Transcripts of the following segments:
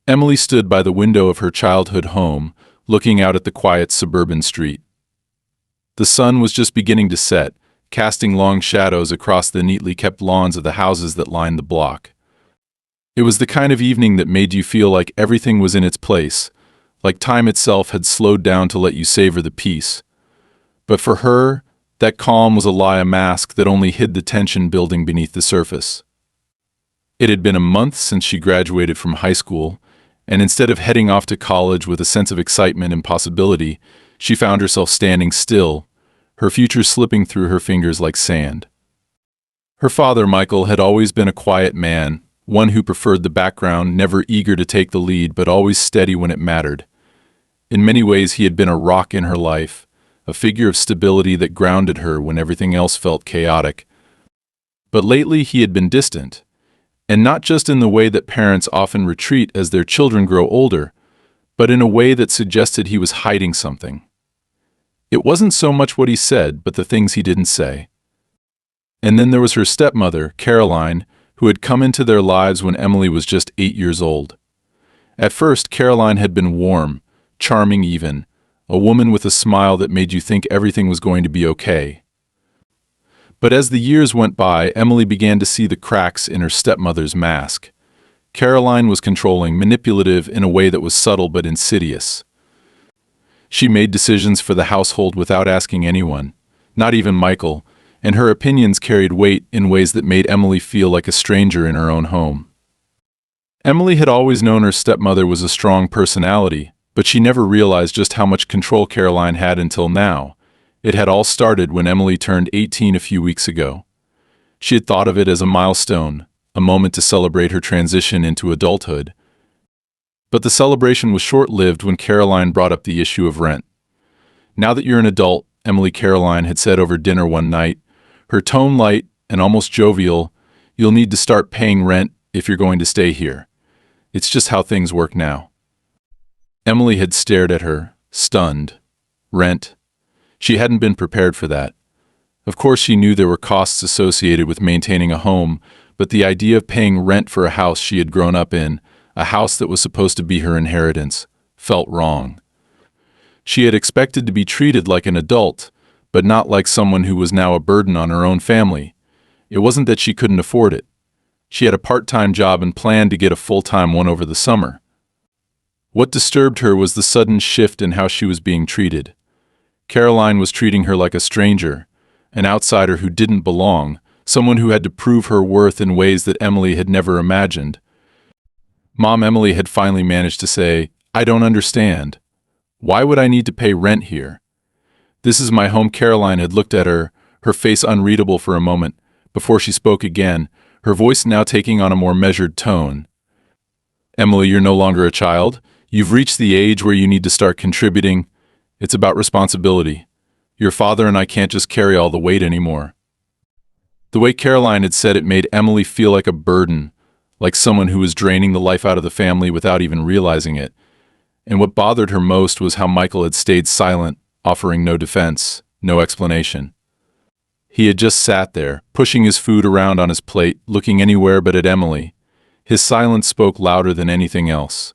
Emily stood by the window of her childhood home, looking out at the quiet suburban street. The sun was just beginning to set, casting long shadows across the neatly kept lawns of the houses that lined the block. It was the kind of evening that made you feel like everything was in its place, like time itself had slowed down to let you savor the peace. But for her, that calm was a mask that only hid the tension building beneath the surface. It had been a month since she graduated from high school, and instead of heading off to college with a sense of excitement and possibility, she found herself standing still, her future slipping through her fingers like sand. Her father, Michael, had always been a quiet man, one who preferred the background, never eager to take the lead but always steady when it mattered. In many ways he had been a rock in her life, a figure of stability that grounded her when everything else felt chaotic. But lately he had been distant, and not just in the way that parents often retreat as their children grow older, but in a way that suggested he was hiding something. It wasn't so much what he said, but the things he didn't say. And then there was her stepmother, Caroline, who had come into their lives when Emily was just 8 years old. At first, Caroline had been warm, charming even, a woman with a smile that made you think everything was going to be okay. But as the years went by, Emily began to see the cracks in her stepmother's mask. Caroline was controlling, manipulative in a way that was subtle but insidious. She made decisions for the household without asking anyone, not even Michael, and her opinions carried weight in ways that made Emily feel like a stranger in her own home. Emily had always known her stepmother was a strong personality, but she never realized just how much control Caroline had until now. It had all started when Emily turned 18 a few weeks ago. She had thought of it as a milestone, a moment to celebrate her transition into adulthood. But the celebration was short-lived when Caroline brought up the issue of rent. "Now that you're an adult," Emily Caroline had said over dinner one night, her tone light and almost jovial, "you'll need to start paying rent if you're going to stay here. It's just how things work now." Emily had stared at her, stunned. Rent? She hadn't been prepared for that. Of course she knew there were costs associated with maintaining a home, but the idea of paying rent for a house she had grown up in, a house that was supposed to be her inheritance, felt wrong. She had expected to be treated like an adult, but not like someone who was now a burden on her own family. It wasn't that she couldn't afford it. She had a part-time job and planned to get a full-time one over the summer. What disturbed her was the sudden shift in how she was being treated. Caroline was treating her like a stranger, an outsider who didn't belong, someone who had to prove her worth in ways that Emily had never imagined. Mom Emily had finally managed to say, "I don't understand. Why would I need to pay rent here?" "This is my home." Caroline had looked at her, her face unreadable for a moment, before she spoke again, her voice now taking on a more measured tone. "Emily, you're no longer a child. You've reached the age where you need to start contributing. It's about responsibility. Your father and I can't just carry all the weight anymore." The way Caroline had said it made Emily feel like a burden, like someone who was draining the life out of the family without even realizing it. And what bothered her most was how Michael had stayed silent, offering no defense, no explanation. He had just sat there, pushing his food around on his plate, looking anywhere but at Emily. His silence spoke louder than anything else.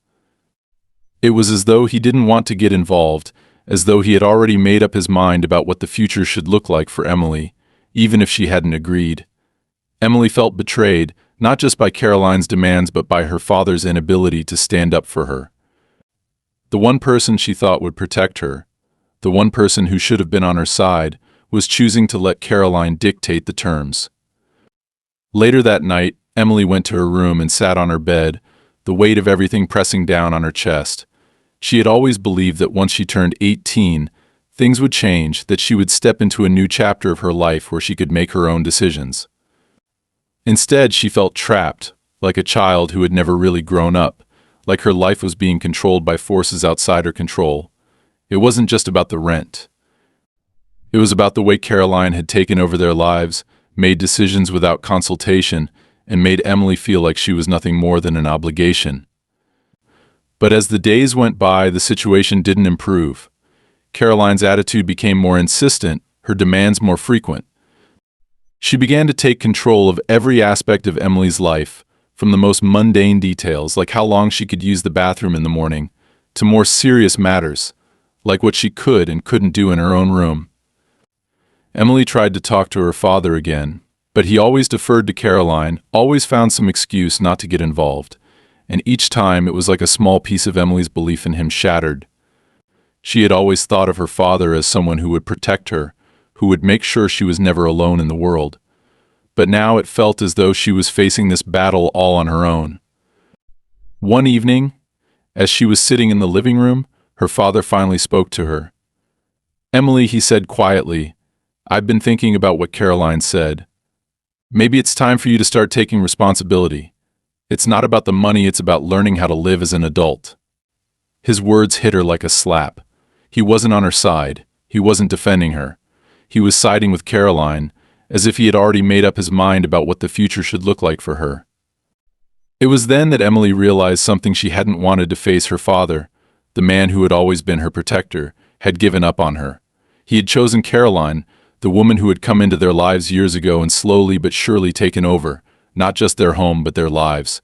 It was as though he didn't want to get involved, as though he had already made up his mind about what the future should look like for Emily, even if she hadn't agreed. Emily felt betrayed, not just by Caroline's demands but by her father's inability to stand up for her. The one person she thought would protect her, the one person who should have been on her side, was choosing to let Caroline dictate the terms. Later that night, Emily went to her room and sat on her bed, the weight of everything pressing down on her chest. She had always believed that once she turned 18, things would change, that she would step into a new chapter of her life where she could make her own decisions. Instead, she felt trapped, like a child who had never really grown up, like her life was being controlled by forces outside her control. It wasn't just about the rent. It was about the way Caroline had taken over their lives, made decisions without consultation, and made Emily feel like she was nothing more than an obligation. But as the days went by, the situation didn't improve. Caroline's attitude became more insistent, her demands more frequent. She began to take control of every aspect of Emily's life, from the most mundane details, like how long she could use the bathroom in the morning, to more serious matters, like what she could and couldn't do in her own room. Emily tried to talk to her father again, but he always deferred to Caroline, always found some excuse not to get involved, and each time it was like a small piece of Emily's belief in him shattered. She had always thought of her father as someone who would protect her, who would make sure she was never alone in the world. But now it felt as though she was facing this battle all on her own. One evening, as she was sitting in the living room, her father finally spoke to her. "Emily," he said quietly, "I've been thinking about what Caroline said. Maybe it's time for you to start taking responsibility. It's not about the money, it's about learning how to live as an adult." His words hit her like a slap. He wasn't on her side. He wasn't defending her. He was siding with Caroline, as if he had already made up his mind about what the future should look like for her. It was then that Emily realized something she hadn't wanted to face. Her father, the man who had always been her protector, had given up on her. He had chosen Caroline, the woman who had come into their lives years ago and slowly but surely taken over, not just their home but their lives.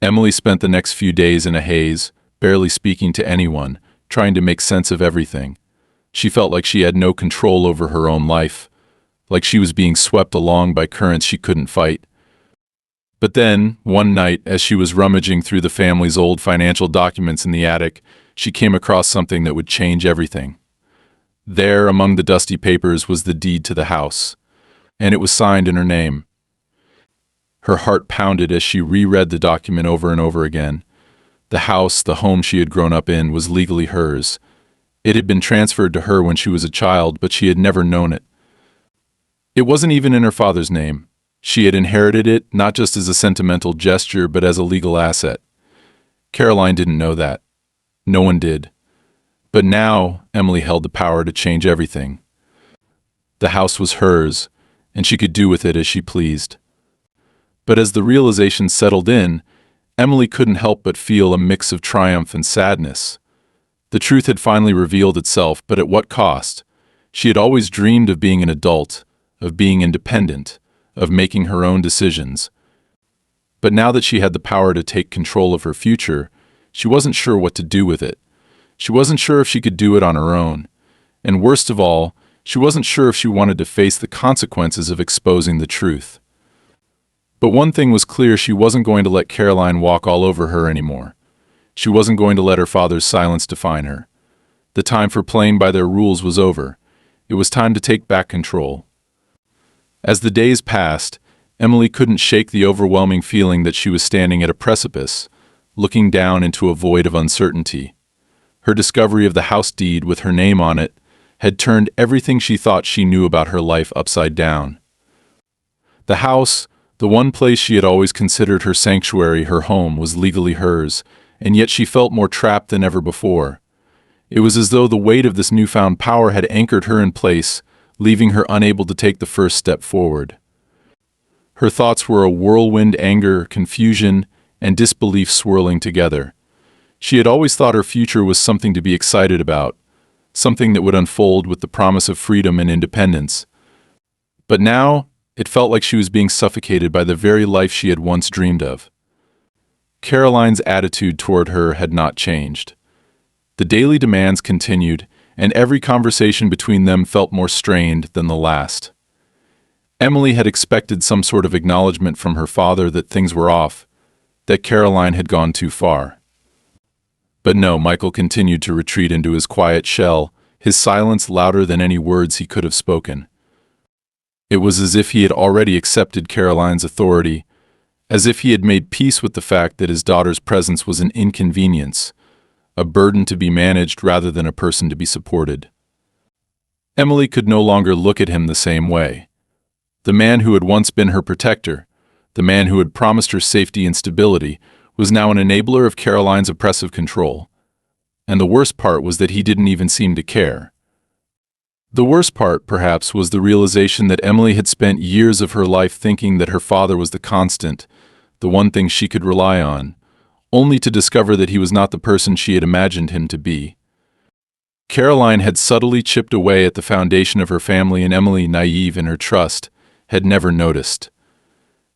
Emily spent the next few days in a haze, barely speaking to anyone, trying to make sense of everything. She felt like she had no control over her own life, like she was being swept along by currents she couldn't fight. But then, one night, as she was rummaging through the family's old financial documents in the attic, she came across something that would change everything. There, among the dusty papers, was the deed to the house, and it was signed in her name. Her heart pounded as she reread the document over and over again. The house, the home she had grown up in, was legally hers. It had been transferred to her when she was a child, but she had never known it. It wasn't even in her father's name. She had inherited it not just as a sentimental gesture, but as a legal asset. Caroline didn't know that. No one did. But now, Emily held the power to change everything. The house was hers, and she could do with it as she pleased. But as the realization settled in, Emily couldn't help but feel a mix of triumph and sadness. The truth had finally revealed itself, but at what cost? She had always dreamed of being an adult, of being independent, of making her own decisions. But now that she had the power to take control of her future, she wasn't sure what to do with it. She wasn't sure if she could do it on her own. And worst of all, she wasn't sure if she wanted to face the consequences of exposing the truth. But one thing was clear: she wasn't going to let Caroline walk all over her anymore. She wasn't going to let her father's silence define her. The time for playing by their rules was over. It was time to take back control. As the days passed, Emily couldn't shake the overwhelming feeling that she was standing at a precipice, looking down into a void of uncertainty. Her discovery of the house deed with her name on it had turned everything she thought she knew about her life upside down. The house, the one place she had always considered her sanctuary, her home, was legally hers, and yet she felt more trapped than ever before. It was as though the weight of this newfound power had anchored her in place, leaving her unable to take the first step forward. Her thoughts were a whirlwind: anger, confusion, and disbelief swirling together. She had always thought her future was something to be excited about, something that would unfold with the promise of freedom and independence. But now, it felt like she was being suffocated by the very life she had once dreamed of. Caroline's attitude toward her had not changed. The daily demands continued, and every conversation between them felt more strained than the last. Emily had expected some sort of acknowledgement from her father that things were off, that Caroline had gone too far. But no, Michael continued to retreat into his quiet shell, his silence louder than any words he could have spoken. It was as if he had already accepted Caroline's authority, as if he had made peace with the fact that his daughter's presence was an inconvenience, a burden to be managed rather than a person to be supported. Emily could no longer look at him the same way. The man who had once been her protector, the man who had promised her safety and stability, was now an enabler of Caroline's oppressive control. And the worst part was that he didn't even seem to care. The worst part, perhaps, was the realization that Emily had spent years of her life thinking that her father was the constant, the one thing she could rely on, only to discover that he was not the person she had imagined him to be. Caroline had subtly chipped away at the foundation of her family, and Emily, naive in her trust, had never noticed.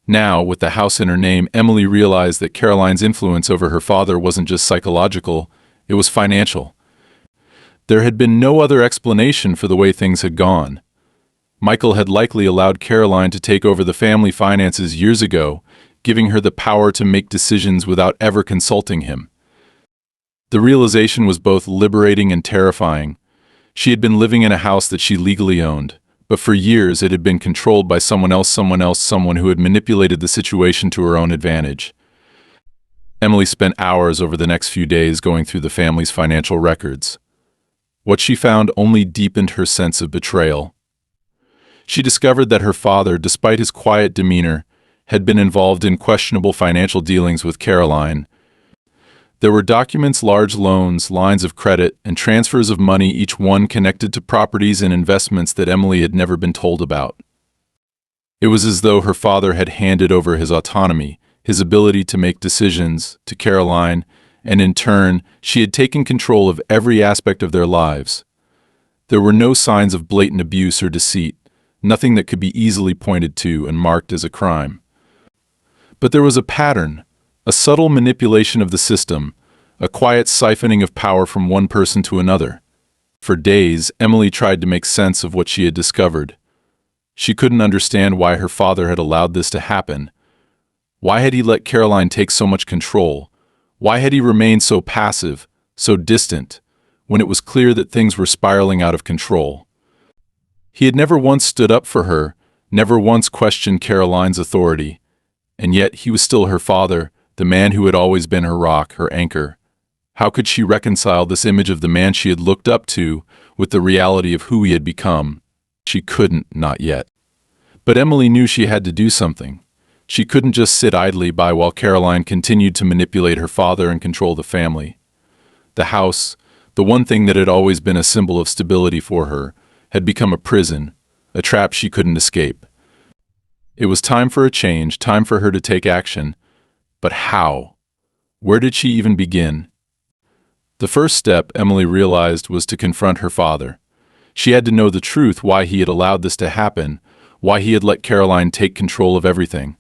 Now, with the house in her name, Emily realized that Caroline's influence over her father wasn't just psychological, it was financial. There had been no other explanation for the way things had gone. Michael had likely allowed Caroline to take over the family finances years ago, giving her the power to make decisions without ever consulting him. The realization was both liberating and terrifying. She had been living in a house that she legally owned, but for years it had been controlled by someone who had manipulated the situation to her own advantage. Emily spent hours over the next few days going through the family's financial records. What she found only deepened her sense of betrayal. She discovered that her father, despite his quiet demeanor, had been involved in questionable financial dealings with Caroline. There were documents, large loans, lines of credit, and transfers of money, each one connected to properties and investments that Emily had never been told about. It was as though her father had handed over his autonomy, his ability to make decisions, to Caroline, and in turn, she had taken control of every aspect of their lives. There were no signs of blatant abuse or deceit, nothing that could be easily pointed to and marked as a crime. But there was a pattern, a subtle manipulation of the system, a quiet siphoning of power from one person to another. For days, Emily tried to make sense of what she had discovered. She couldn't understand why her father had allowed this to happen. Why had he let Caroline take so much control? Why had he remained so passive, so distant, when it was clear that things were spiraling out of control? He had never once stood up for her, never once questioned Caroline's authority, and yet he was still her father, the man who had always been her rock, her anchor. How could she reconcile this image of the man she had looked up to with the reality of who he had become? She couldn't, not yet. But Emily knew she had to do something. She couldn't just sit idly by while Caroline continued to manipulate her father and control the family. The house, the one thing that had always been a symbol of stability for her, had become a prison, a trap she couldn't escape. It was time for a change, time for her to take action. But how? Where did she even begin? The first step, Emily realized, was to confront her father. She had to know the truth, why he had allowed this to happen, why he had let Caroline take control of everything.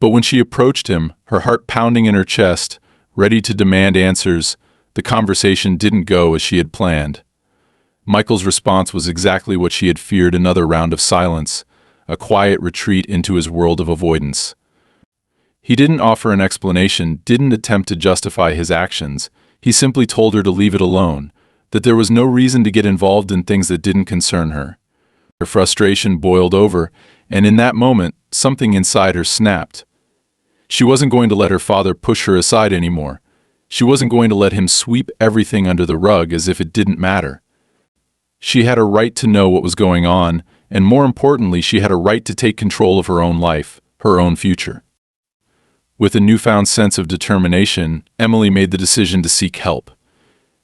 But when she approached him, her heart pounding in her chest, ready to demand answers, the conversation didn't go as she had planned. Michael's response was exactly what she had feared: another round of silence, a quiet retreat into his world of avoidance. He didn't offer an explanation, didn't attempt to justify his actions. He simply told her to leave it alone, that there was no reason to get involved in things that didn't concern her. Her frustration boiled over, and in that moment, something inside her snapped. She wasn't going to let her father push her aside anymore. She wasn't going to let him sweep everything under the rug as if it didn't matter. She had a right to know what was going on, and more importantly, she had a right to take control of her own life, her own future. With a newfound sense of determination, Emily made the decision to seek help.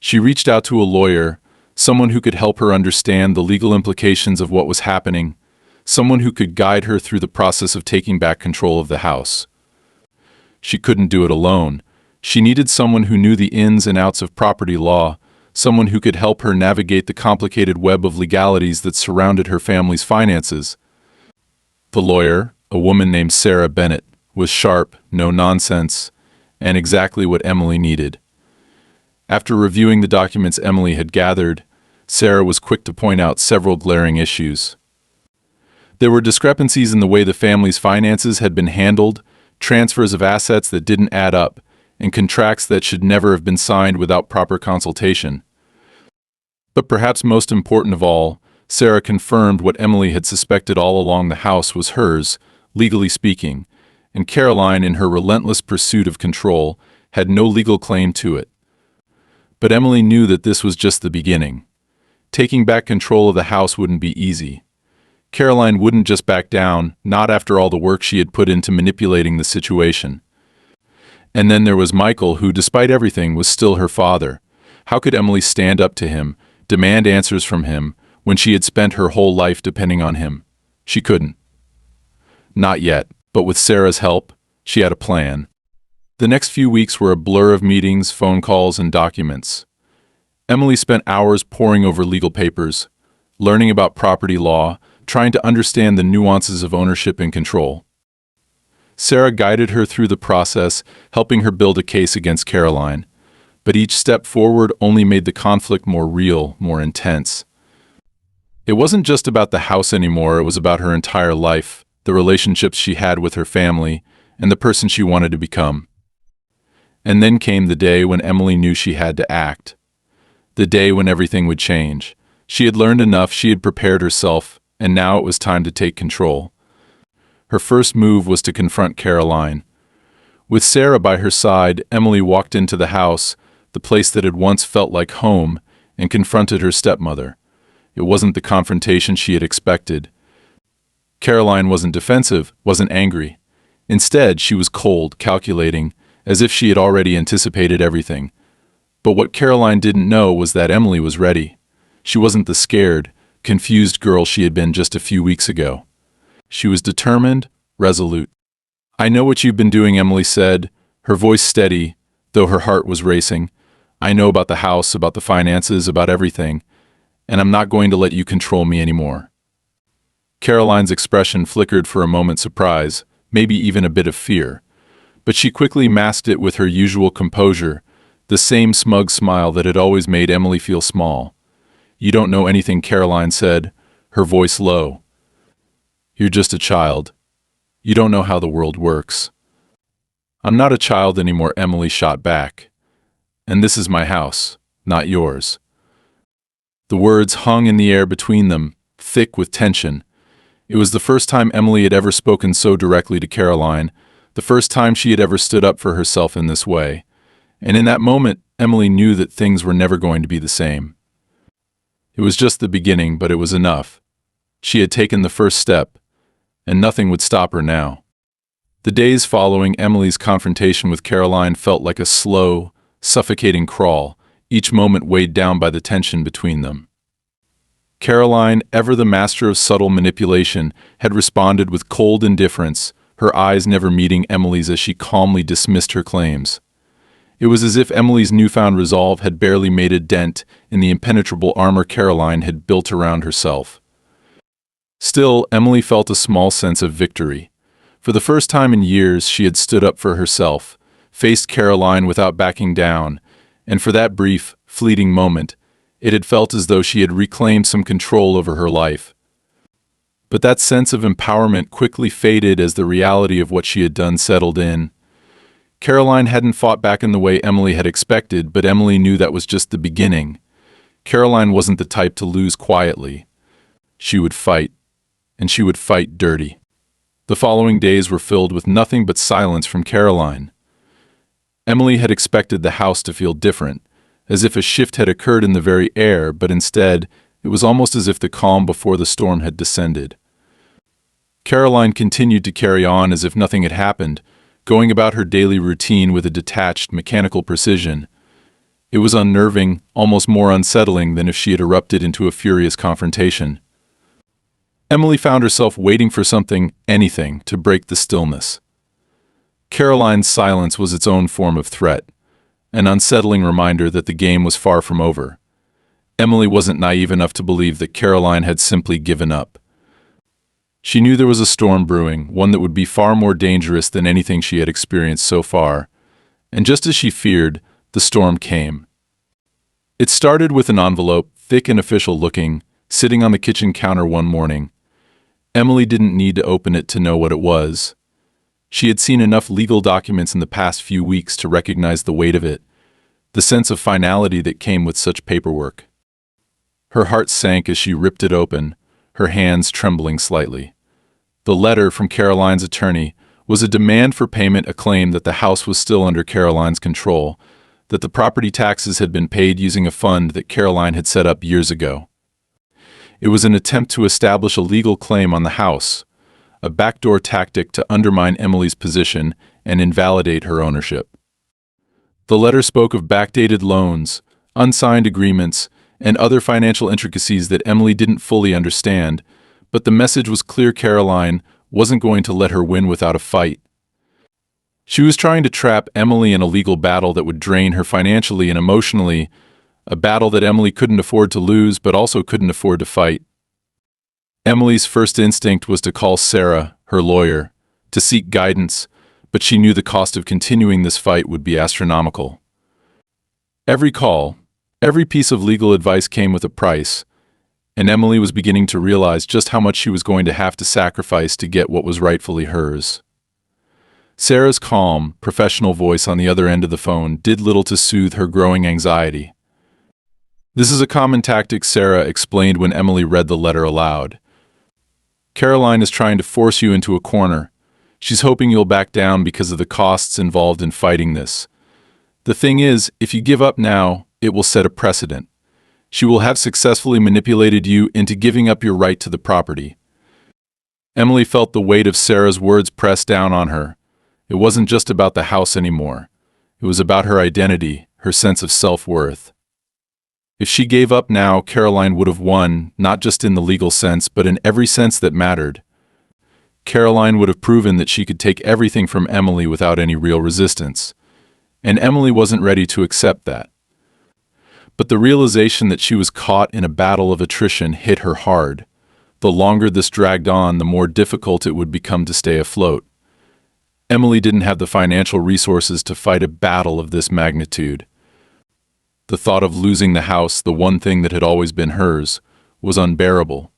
She reached out to a lawyer, someone who could help her understand the legal implications of what was happening, someone who could guide her through the process of taking back control of the house. She couldn't do it alone. She needed someone who knew the ins and outs of property law, someone who could help her navigate the complicated web of legalities that surrounded her family's finances. The lawyer, a woman named Sarah Bennett, was sharp, no nonsense, and exactly what Emily needed. After reviewing the documents Emily had gathered, Sarah was quick to point out several glaring issues. There were discrepancies in the way the family's finances had been handled, transfers of assets that didn't add up, and contracts that should never have been signed without proper consultation. But perhaps most important of all, Sarah confirmed what Emily had suspected all along: the house was hers, legally speaking, and Caroline, in her relentless pursuit of control, had no legal claim to it. But Emily knew that this was just the beginning. Taking back control of the house wouldn't be easy. Caroline wouldn't just back down, not after all the work she had put into manipulating the situation. And then there was Michael, who, despite everything, was still her father. How could Emily stand up to him, demand answers from him, when she had spent her whole life depending on him? She couldn't. Not yet, but with Sarah's help, she had a plan. The next few weeks were a blur of meetings, phone calls, and documents. Emily spent hours poring over legal papers, learning about property law, trying to understand the nuances of ownership and control. Sarah guided her through the process, helping her build a case against Caroline. But each step forward only made the conflict more real, more intense. It wasn't just about the house anymore, it was about her entire life, the relationships she had with her family, and the person she wanted to become. And then came the day when Emily knew she had to act. The day when everything would change. She had learned enough, she had prepared herself, and now it was time to take control. Her first move was to confront Caroline. With Sarah by her side, Emily walked into the house, the place that had once felt like home, and confronted her stepmother. It wasn't the confrontation she had expected. Caroline wasn't defensive, wasn't angry. Instead, she was cold, calculating, as if she had already anticipated everything. But what Caroline didn't know was that Emily was ready. She wasn't the scared, confused girl she had been just a few weeks ago. She was determined, resolute. "I know what you've been doing," Emily said, her voice steady, though her heart was racing. "I know about the house, about the finances, about everything, and I'm not going to let you control me anymore." Caroline's expression flickered for a moment's surprise, maybe even a bit of fear. But she quickly masked it with her usual composure, the same smug smile that had always made Emily feel small. "You don't know anything," Caroline said, her voice low. "You're just a child. You don't know how the world works." "I'm not a child anymore," Emily shot back. "And this is my house, not yours." The words hung in the air between them, thick with tension. It was the first time Emily had ever spoken so directly to Caroline, the first time she had ever stood up for herself in this way. And in that moment, Emily knew that things were never going to be the same. It was just the beginning, but it was enough. She had taken the first step, and nothing would stop her now. The days following Emily's confrontation with Caroline felt like a slow, suffocating crawl, each moment weighed down by the tension between them. Caroline, ever the master of subtle manipulation, had responded with cold indifference, her eyes never meeting Emily's as she calmly dismissed her claims. It was as if Emily's newfound resolve had barely made a dent in the impenetrable armor Caroline had built around herself. Still, Emily felt a small sense of victory. For the first time in years, she had stood up for herself, faced Caroline without backing down, and for that brief, fleeting moment, it had felt as though she had reclaimed some control over her life. But that sense of empowerment quickly faded as the reality of what she had done settled in. Caroline hadn't fought back in the way Emily had expected, but Emily knew that was just the beginning. Caroline wasn't the type to lose quietly. She would fight, and she would fight dirty. The following days were filled with nothing but silence from Caroline. Emily had expected the house to feel different, as if a shift had occurred in the very air, but instead, it was almost as if the calm before the storm had descended. Caroline continued to carry on as if nothing had happened, going about her daily routine with a detached, mechanical precision. It was unnerving, almost more unsettling than if she had erupted into a furious confrontation. Emily found herself waiting for something, anything, to break the stillness. Caroline's silence was its own form of threat, an unsettling reminder that the game was far from over. Emily wasn't naive enough to believe that Caroline had simply given up. She knew there was a storm brewing, one that would be far more dangerous than anything she had experienced so far. And just as she feared, the storm came. It started with an envelope, thick and official-looking, sitting on the kitchen counter one morning. Emily didn't need to open it to know what it was. She had seen enough legal documents in the past few weeks to recognize the weight of it, the sense of finality that came with such paperwork. Her heart sank as she ripped it open, her hands trembling slightly. The letter from Caroline's attorney was a demand for payment, a claim that the house was still under Caroline's control, that the property taxes had been paid using a fund that Caroline had set up years ago. It was an attempt to establish a legal claim on the house, a backdoor tactic to undermine Emily's position and invalidate her ownership. The letter spoke of backdated loans, unsigned agreements, and other financial intricacies that Emily didn't fully understand, but the message was clear: Caroline wasn't going to let her win without a fight. She was trying to trap Emily in a legal battle that would drain her financially and emotionally, a battle that Emily couldn't afford to lose but also couldn't afford to fight. Emily's first instinct was to call Sarah, her lawyer, to seek guidance, but she knew the cost of continuing this fight would be astronomical. Every call, every piece of legal advice came with a price, and Emily was beginning to realize just how much she was going to have to sacrifice to get what was rightfully hers. Sarah's calm, professional voice on the other end of the phone did little to soothe her growing anxiety. "This is a common tactic," Sarah explained when Emily read the letter aloud. "Caroline is trying to force you into a corner. She's hoping you'll back down because of the costs involved in fighting this. The thing is, if you give up now, it will set a precedent. She will have successfully manipulated you into giving up your right to the property." Emily felt the weight of Sarah's words press down on her. It wasn't just about the house anymore. It was about her identity, her sense of self-worth. If she gave up now, Caroline would have won, not just in the legal sense, but in every sense that mattered. Caroline would have proven that she could take everything from Emily without any real resistance. And Emily wasn't ready to accept that. But the realization that she was caught in a battle of attrition hit her hard. The longer this dragged on, the more difficult it would become to stay afloat. Emily didn't have the financial resources to fight a battle of this magnitude. The thought of losing the house, the one thing that had always been hers, was unbearable.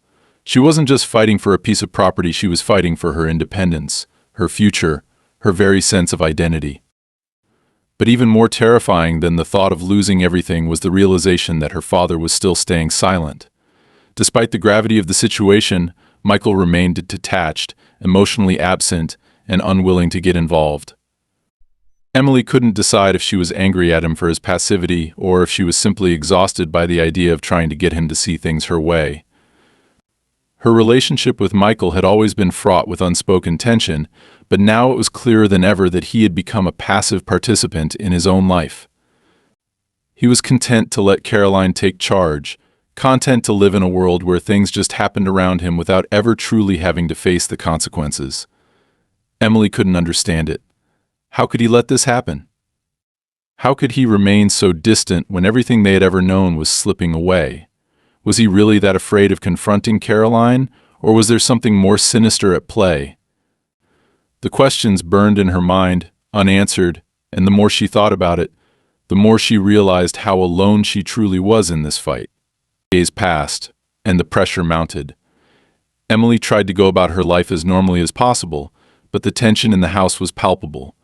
She wasn't just fighting for a piece of property, she was fighting for her independence, her future, her very sense of identity. But even more terrifying than the thought of losing everything was the realization that her father was still staying silent. Despite the gravity of the situation, Michael remained detached, emotionally absent, and unwilling to get involved. Emily couldn't decide if she was angry at him for his passivity or if she was simply exhausted by the idea of trying to get him to see things her way. Her relationship with Michael had always been fraught with unspoken tension, but now it was clearer than ever that he had become a passive participant in his own life. He was content to let Caroline take charge, content to live in a world where things just happened around him without ever truly having to face the consequences. Emily couldn't understand it. How could he let this happen? How could he remain so distant when everything they had ever known was slipping away? Was he really that afraid of confronting Caroline, or was there something more sinister at play? The questions burned in her mind, unanswered, and the more she thought about it, the more she realized how alone she truly was in this fight. Days passed, and the pressure mounted. Emily tried to go about her life as normally as possible, but the tension in the house was palpable.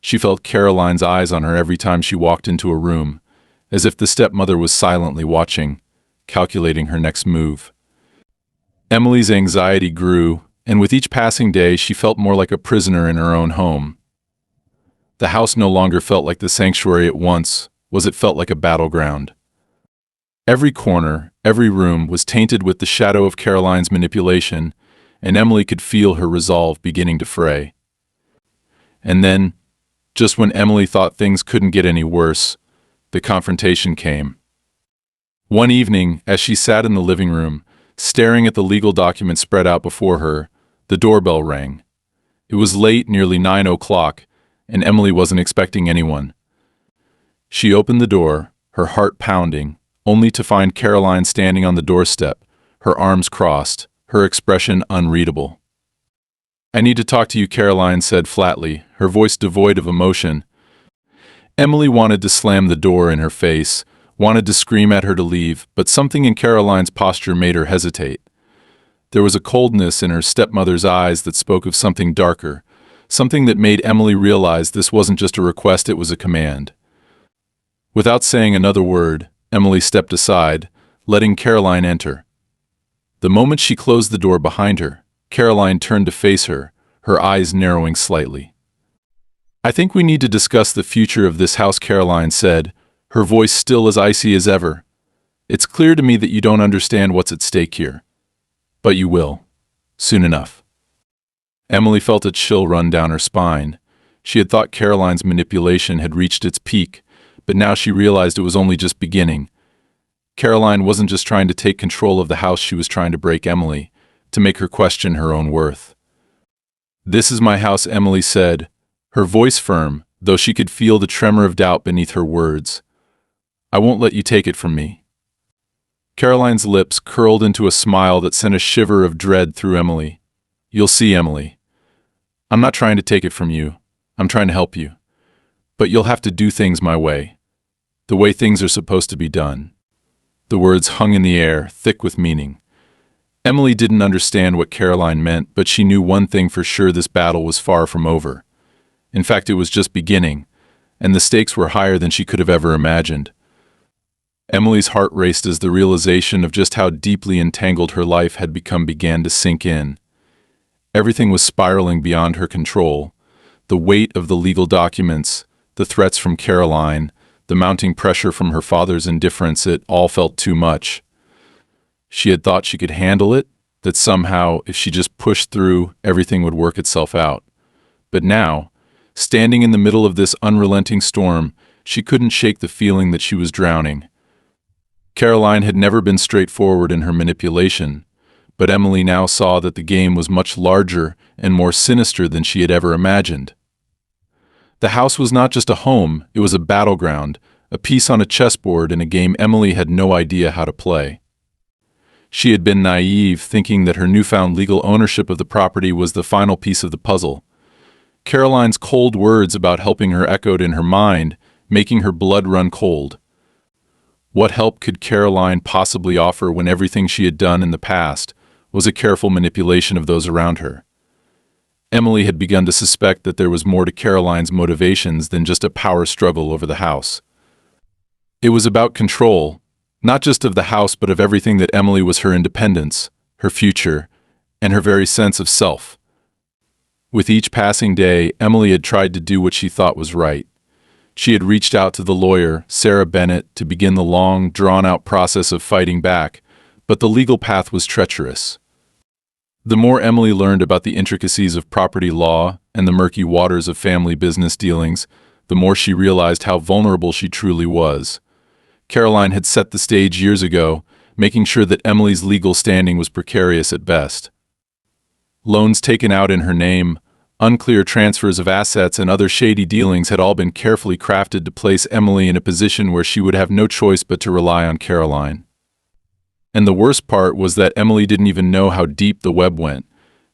She felt Caroline's eyes on her every time she walked into a room, as if the stepmother was silently watching, calculating her next move. Emily's anxiety grew, and with each passing day she felt more like a prisoner in her own home. The house no longer felt like the sanctuary it once was, it felt like a battleground. Every corner, every room was tainted with the shadow of Caroline's manipulation, and Emily could feel her resolve beginning to fray. And then, just when Emily thought things couldn't get any worse, the confrontation came. One evening, as she sat in the living room, staring at the legal documents spread out before her, the doorbell rang. It was late, nearly 9 o'clock, and Emily wasn't expecting anyone. She opened the door, her heart pounding, only to find Caroline standing on the doorstep, her arms crossed, her expression unreadable. "I need to talk to you," Caroline said flatly, her voice devoid of emotion. Emily wanted to slam the door in her face, wanted to scream at her to leave, but something in Caroline's posture made her hesitate. There was a coldness in her stepmother's eyes that spoke of something darker, something that made Emily realize this wasn't just a request, it was a command. Without saying another word, Emily stepped aside, letting Caroline enter. The moment she closed the door behind her, Caroline turned to face her, her eyes narrowing slightly. "I think we need to discuss the future of this house," Caroline said, her voice still as icy as ever. "It's clear to me that you don't understand what's at stake here. But you will. Soon enough." Emily felt a chill run down her spine. She had thought Caroline's manipulation had reached its peak, but now she realized it was only just beginning. Caroline wasn't just trying to take control of the house, she was trying to break Emily, to make her question her own worth. "This is my house," Emily said, her voice firm, though she could feel the tremor of doubt beneath her words. "I won't let you take it from me." Caroline's lips curled into a smile that sent a shiver of dread through Emily. "You'll see, Emily. I'm not trying to take it from you. I'm trying to help you. But you'll have to do things my way. The way things are supposed to be done." The words hung in the air, thick with meaning. Emily didn't understand what Caroline meant, but she knew one thing for sure: this battle was far from over. In fact, it was just beginning, and the stakes were higher than she could have ever imagined. Emily's heart raced as the realization of just how deeply entangled her life had become began to sink in. Everything was spiraling beyond her control. The weight of the legal documents, the threats from Caroline, the mounting pressure from her father's indifference, it all felt too much. She had thought she could handle it, that somehow, if she just pushed through, everything would work itself out. But now, standing in the middle of this unrelenting storm, she couldn't shake the feeling that she was drowning. Caroline had never been straightforward in her manipulation, but Emily now saw that the game was much larger and more sinister than she had ever imagined. The house was not just a home, it was a battleground, a piece on a chessboard in a game Emily had no idea how to play. She had been naive, thinking that her newfound legal ownership of the property was the final piece of the puzzle. Caroline's cold words about helping her echoed in her mind, making her blood run cold. What help could Caroline possibly offer when everything she had done in the past was a careful manipulation of those around her? Emily had begun to suspect that there was more to Caroline's motivations than just a power struggle over the house. It was about control, not just of the house but of everything that Emily was: her independence, her future, and her very sense of self. With each passing day, Emily had tried to do what she thought was right. She had reached out to the lawyer, Sarah Bennett, to begin the long, drawn-out process of fighting back, but the legal path was treacherous. The more Emily learned about the intricacies of property law and the murky waters of family business dealings, the more she realized how vulnerable she truly was. Caroline had set the stage years ago, making sure that Emily's legal standing was precarious at best. Loans taken out in her name, unclear transfers of assets, and other shady dealings had all been carefully crafted to place Emily in a position where she would have no choice but to rely on Caroline. And the worst part was that Emily didn't even know how deep the web went,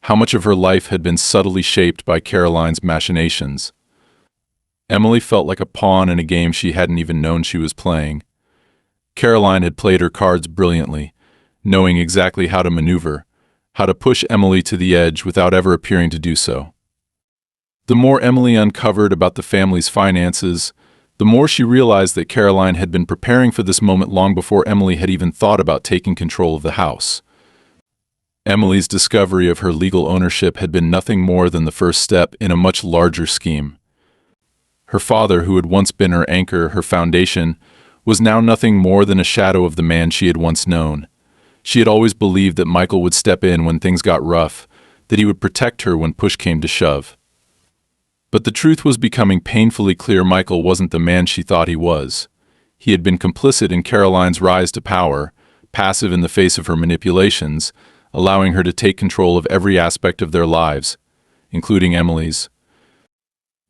how much of her life had been subtly shaped by Caroline's machinations. Emily felt like a pawn in a game she hadn't even known she was playing. Caroline had played her cards brilliantly, knowing exactly how to maneuver, how to push Emily to the edge without ever appearing to do so. The more Emily uncovered about the family's finances, the more she realized that Caroline had been preparing for this moment long before Emily had even thought about taking control of the house. Emily's discovery of her legal ownership had been nothing more than the first step in a much larger scheme. Her father, who had once been her anchor, her foundation, was now nothing more than a shadow of the man she had once known. She had always believed that Michael would step in when things got rough, that he would protect her when push came to shove. But the truth was becoming painfully clear: Michael wasn't the man she thought he was. He had been complicit in Caroline's rise to power, passive in the face of her manipulations, allowing her to take control of every aspect of their lives, including Emily's.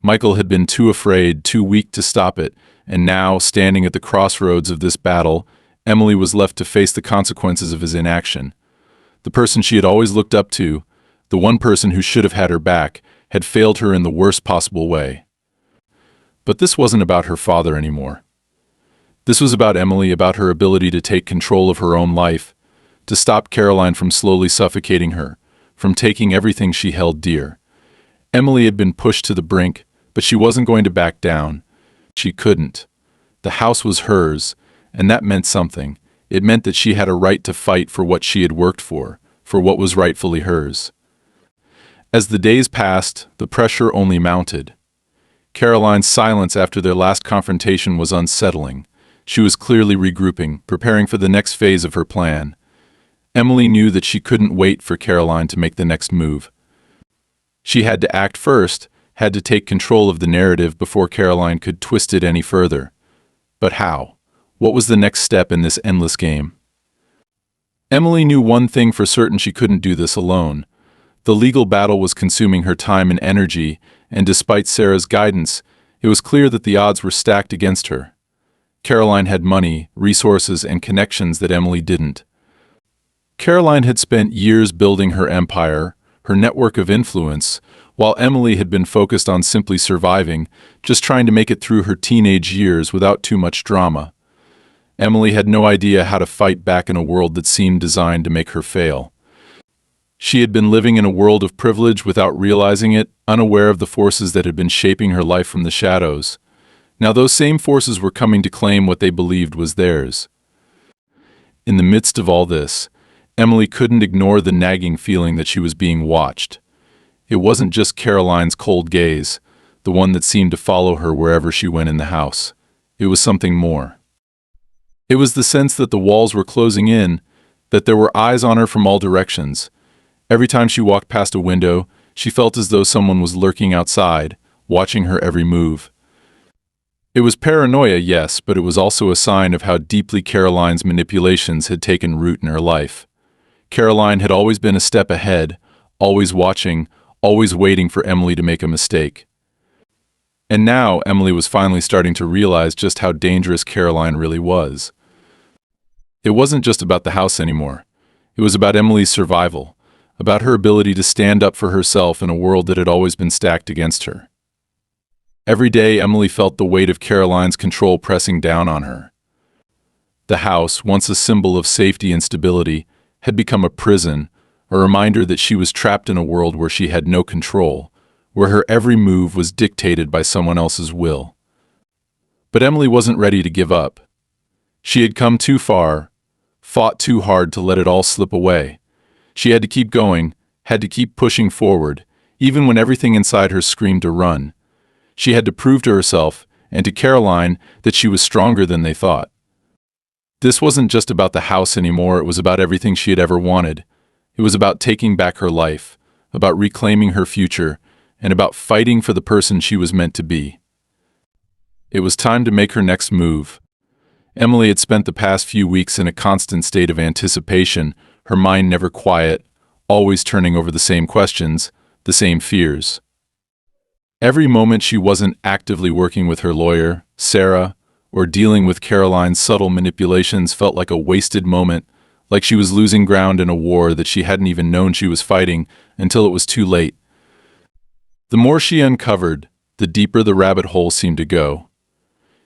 Michael had been too afraid, too weak to stop it, and now, standing at the crossroads of this battle, Emily was left to face the consequences of his inaction. The person she had always looked up to, the one person who should have had her back, had failed her in the worst possible way. But this wasn't about her father anymore. This was about Emily, about her ability to take control of her own life, to stop Caroline from slowly suffocating her, from taking everything she held dear. Emily had been pushed to the brink, but she wasn't going to back down. She couldn't. The house was hers, and that meant something. It meant that she had a right to fight for what she had worked for what was rightfully hers. As the days passed, the pressure only mounted. Caroline's silence after their last confrontation was unsettling. She was clearly regrouping, preparing for the next phase of her plan. Emily knew that she couldn't wait for Caroline to make the next move. She had to act first, had to take control of the narrative before Caroline could twist it any further. But how? What was the next step in this endless game? Emily knew one thing for certain: she couldn't do this alone. The legal battle was consuming her time and energy, and despite Sarah's guidance, it was clear that the odds were stacked against her. Caroline had money, resources, and connections that Emily didn't. Caroline had spent years building her empire, her network of influence, while Emily had been focused on simply surviving, just trying to make it through her teenage years without too much drama. Emily had no idea how to fight back in a world that seemed designed to make her fail. She had been living in a world of privilege without realizing it, unaware of the forces that had been shaping her life from the shadows. Now those same forces were coming to claim what they believed was theirs. In the midst of all this, Emily couldn't ignore the nagging feeling that she was being watched. It wasn't just Caroline's cold gaze, the one that seemed to follow her wherever she went in the house. It was something more. It was the sense that the walls were closing in, that there were eyes on her from all directions. Every time she walked past a window, she felt as though someone was lurking outside, watching her every move. It was paranoia, yes, but it was also a sign of how deeply Caroline's manipulations had taken root in her life. Caroline had always been a step ahead, always watching, always waiting for Emily to make a mistake. And now Emily was finally starting to realize just how dangerous Caroline really was. It wasn't just about the house anymore. It was about Emily's survival, about her ability to stand up for herself in a world that had always been stacked against her. Every day, Emily felt the weight of Caroline's control pressing down on her. The house, once a symbol of safety and stability, had become a prison, a reminder that she was trapped in a world where she had no control, where her every move was dictated by someone else's will. But Emily wasn't ready to give up. She had come too far, fought too hard to let it all slip away. She had to keep going, had to keep pushing forward, even when everything inside her screamed to run. She had to prove to herself and to Caroline that she was stronger than they thought. This wasn't just about the house anymore, it was about everything she had ever wanted. It was about taking back her life, about reclaiming her future, and about fighting for the person she was meant to be. It was time to make her next move. Emily had spent the past few weeks in a constant state of anticipation, her mind never quiet, always turning over the same questions, the same fears. Every moment she wasn't actively working with her lawyer, Sarah, or dealing with Caroline's subtle manipulations felt like a wasted moment, like she was losing ground in a war that she hadn't even known she was fighting until it was too late. The more she uncovered, the deeper the rabbit hole seemed to go.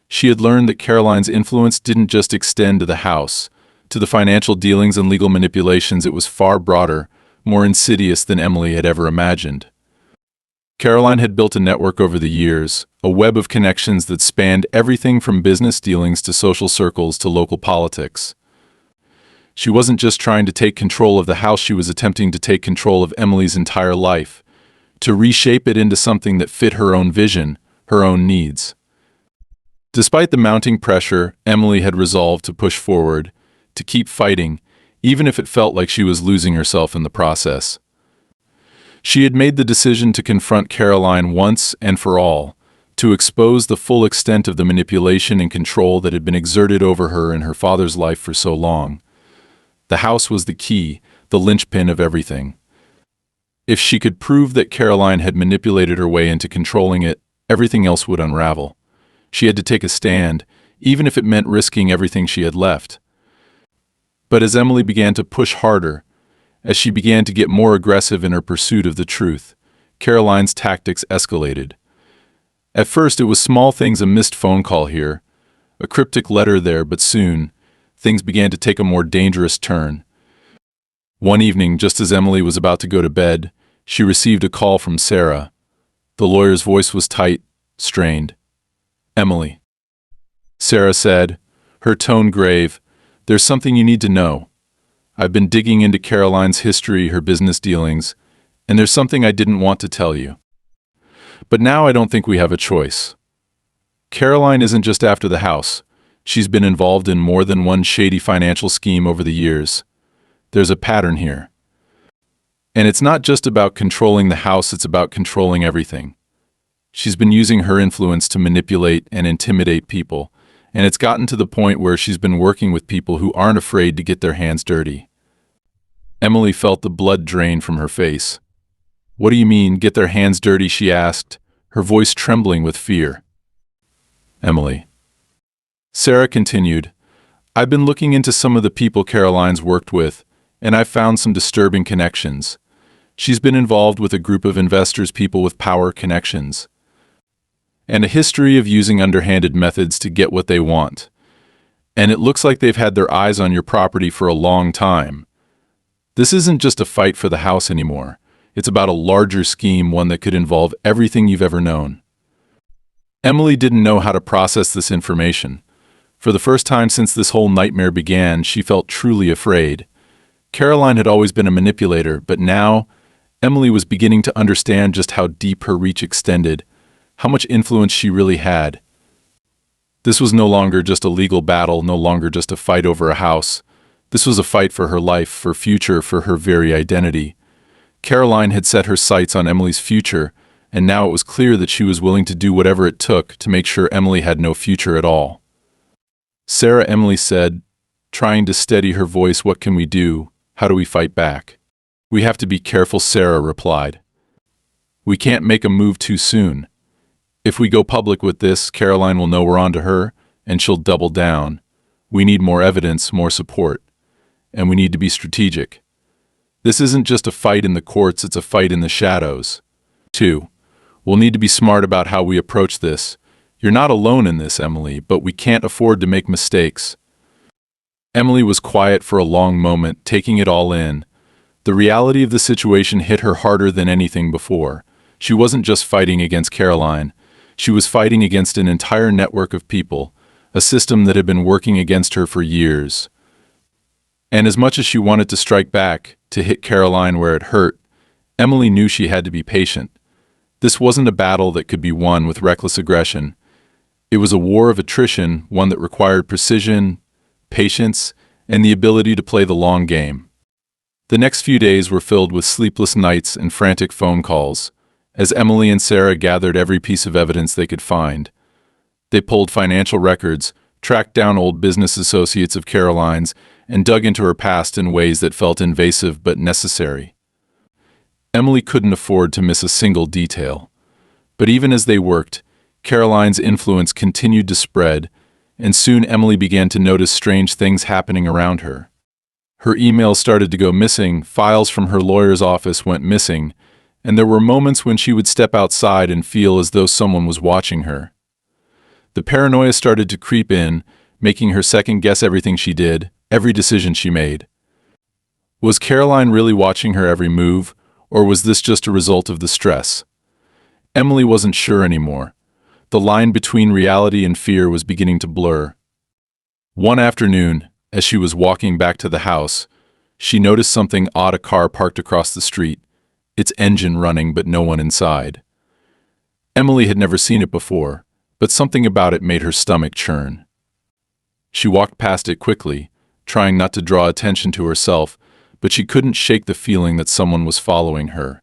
She had learned that Caroline's influence didn't just extend to the house, to the financial dealings and legal manipulations. It was far broader, more insidious than Emily had ever imagined. Caroline had built a network over the years, a web of connections that spanned everything from business dealings to social circles to local politics. She wasn't just trying to take control of the house, she was attempting to take control of Emily's entire life, to reshape it into something that fit her own vision, her own needs. Despite the mounting pressure, Emily had resolved to push forward, to keep fighting, even if it felt like she was losing herself in the process. She had made the decision to confront Caroline once and for all, to expose the full extent of the manipulation and control that had been exerted over her in her father's life for so long. The house was the key, the linchpin of everything. If she could prove that Caroline had manipulated her way into controlling it, everything else would unravel. She had to take a stand, even if it meant risking everything she had left. But as Emily began to push harder, as she began to get more aggressive in her pursuit of the truth, Caroline's tactics escalated. At first it was small things, a missed phone call here, a cryptic letter there, but soon, things began to take a more dangerous turn. One evening, just as Emily was about to go to bed, she received a call from Sarah. The lawyer's voice was tight, strained. "Emily," Sarah said, her tone grave, "there's something you need to know. I've been digging into Caroline's history, her business dealings, and there's something I didn't want to tell you. But now I don't think we have a choice. Caroline isn't just after the house. She's been involved in more than one shady financial scheme over the years. There's a pattern here. And it's not just about controlling the house, it's about controlling everything. She's been using her influence to manipulate and intimidate people, and it's gotten to the point where she's been working with people who aren't afraid to get their hands dirty." Emily felt the blood drain from her face. "What do you mean, get their hands dirty?" she asked, her voice trembling with fear. "Emily," Sarah continued, "I've been looking into some of the people Caroline's worked with, and I've found some disturbing connections. She's been involved with a group of investors, people with power connections, and a history of using underhanded methods to get what they want. And it looks like they've had their eyes on your property for a long time. This isn't just a fight for the house anymore. It's about a larger scheme, one that could involve everything you've ever known. Emily didn't know how to process this information. For the first time since this whole nightmare began, she felt truly afraid. Caroline had always been a manipulator, but now Emily was beginning to understand just how deep her reach extended, how much influence she really had. This was no longer just a legal battle, no longer just a fight over a house. This was a fight for her life, for future, for her very identity. Caroline had set her sights on Emily's future, and now it was clear that she was willing to do whatever it took to make sure Emily had no future at all. "Sarah," Emily said, trying to steady her voice, "what can we do? How do we fight back?" "We have to be careful," Sarah replied. "We can't make a move too soon. If we go public with this, Caroline will know we're on to her, and she'll double down. We need more evidence, more support. And we need to be strategic. This isn't just a fight in the courts, it's a fight in the shadows. 2. We'll need to be smart about how we approach this. You're not alone in this, Emily, but we can't afford to make mistakes." Emily was quiet for a long moment, taking it all in. The reality of the situation hit her harder than anything before. She wasn't just fighting against Caroline. She was fighting against an entire network of people, a system that had been working against her for years. And as much as she wanted to strike back, to hit Caroline where it hurt, Emily knew she had to be patient. This wasn't a battle that could be won with reckless aggression. It was a war of attrition, one that required precision, patience, and the ability to play the long game. The next few days were filled with sleepless nights and frantic phone calls, as Emily and Sarah gathered every piece of evidence they could find. They pulled financial records, tracked down old business associates of Caroline's, and dug into her past in ways that felt invasive but necessary. Emily couldn't afford to miss a single detail. But even as they worked, Caroline's influence continued to spread, and soon Emily began to notice strange things happening around her. Her emails started to go missing, files from her lawyer's office went missing, and there were moments when she would step outside and feel as though someone was watching her. The paranoia started to creep in, making her second-guess everything she did, every decision she made. Was Caroline really watching her every move, or was this just a result of the stress? Emily wasn't sure anymore. The line between reality and fear was beginning to blur. One afternoon, as she was walking back to the house, she noticed something odd: a car parked across the street, its engine running but no one inside. Emily had never seen it before, but something about it made her stomach churn. She walked past it quickly, trying not to draw attention to herself, but she couldn't shake the feeling that someone was following her.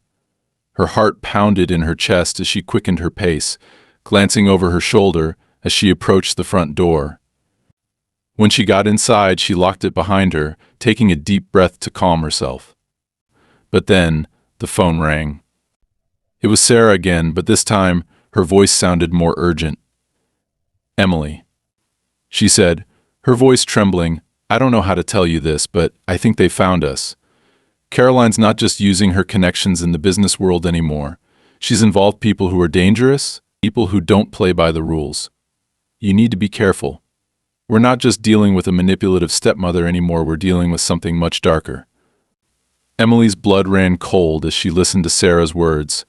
Her heart pounded in her chest as she quickened her pace, glancing over her shoulder as she approached the front door. When she got inside, she locked it behind her, taking a deep breath to calm herself. But then, the phone rang. It was Sarah again, but this time, her voice sounded more urgent. "Emily," she said, her voice trembling, "I don't know how to tell you this, but I think they found us. Caroline's not just using her connections in the business world anymore. She's involved people who are dangerous, people who don't play by the rules. You need to be careful. We're not just dealing with a manipulative stepmother anymore, we're dealing with something much darker." Emily's blood ran cold as she listened to Sarah's words.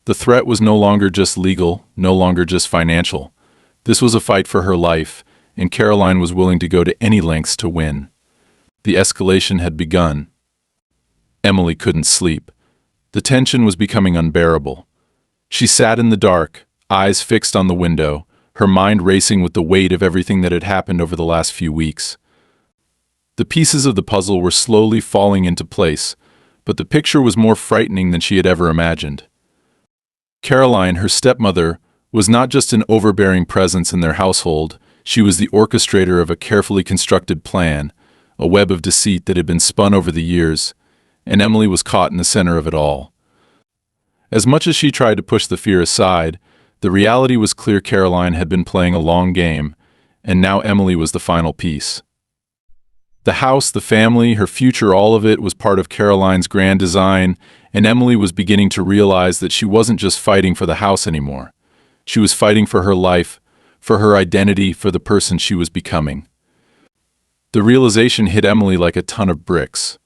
The threat was no longer just legal, no longer just financial. This was a fight for her life, and Caroline was willing to go to any lengths to win. The escalation had begun. Emily couldn't sleep. The tension was becoming unbearable. She sat in the dark, eyes fixed on the window, her mind racing with the weight of everything that had happened over the last few weeks. The pieces of the puzzle were slowly falling into place, but the picture was more frightening than she had ever imagined. Caroline, her stepmother, was not just an overbearing presence in their household, she was the orchestrator of a carefully constructed plan, a web of deceit that had been spun over the years, and Emily was caught in the center of it all. As much as she tried to push the fear aside, the reality was clear: Caroline had been playing a long game, and now Emily was the final piece. The house, the family, her future, all of it was part of Caroline's grand design, and Emily was beginning to realize that she wasn't just fighting for the house anymore. She was fighting for her life, for her identity, for the person she was becoming. The realization hit Emily like a ton of bricks.